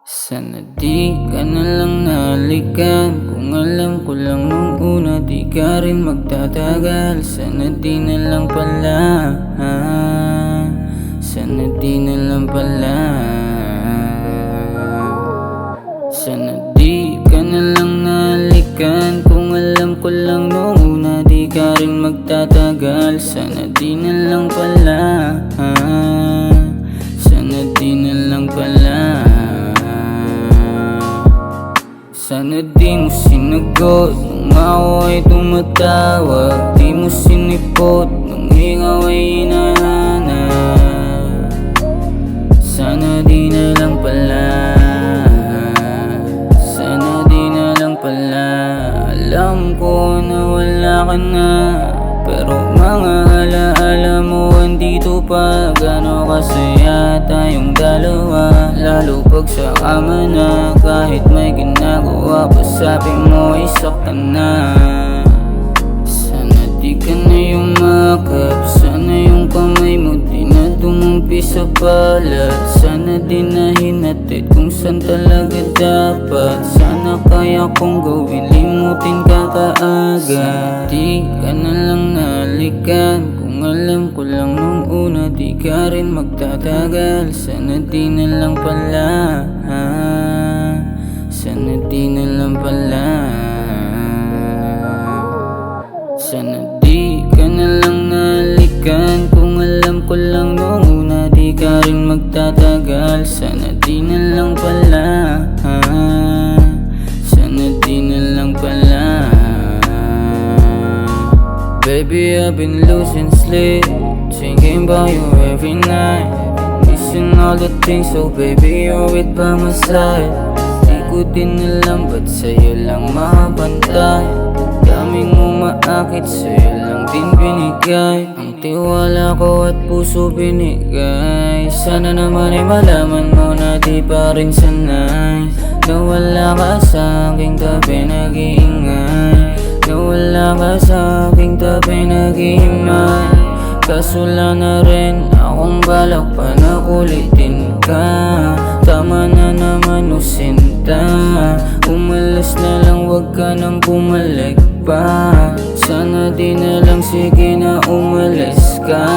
Sana di ka na lang nahalikan. Kung alam ko lang nung una di ka rin magtatagal. Sana di na lang pala, sana di na lang pala. Sana di ka na lang nahalikan. Kung alam ko lang nung una di ka rin magtatagal. Sana di na lang pala, sana di na lang pala. Sana di mo sinagot nung ako ay tumatawag. Di mo sinipot nung ikaw ay hinahanap. Sana di na lang pala, sana di na lang pala. Alam ko na wala ka na, pero mga alaala mo andito pa. Gano'n kasaya tayong dalawa, lalo pag sa kama na. Kahit may ginagawa pa sabi mo ay saktan na. Sana di ka na yumakap, sana yung kamay mo di na tumumpi sa palad. Sana di na hinatid kung saan talaga dapat. Sana kaya kong gawin limutin ka kaagad. Di ka na lang nahalikan. Kung alam ko lang nung una di ka rin magtatagal. Sana di na lang pala, sana di na lang pala. Sana di ka na lang nahalikan. Kung alam ko lang nung una di ka rin magtatagal. Sana di na lang pala, sana di na lang pala. Baby, I've been losing sleep, thinking about you every night. Missing all the things, so baby, you're right by my side. Di ko din alam ba't sa'yo lang mabantay. Daming umaakit, sa'yo lang din binigay. Ang tiwala ko at puso binigay. Sana naman ay malaman mo na di pa rin sanay. Na wala ka sa'king tabi nag-iingay. Na wala ka sa'king tabi naghihimay. Kaso lang na rin akong balak pa na kulitin ka. Tama na naman o sinta, umalis na lang wag ka nang bumalik pa. Sana di na lang sige na umalis ka.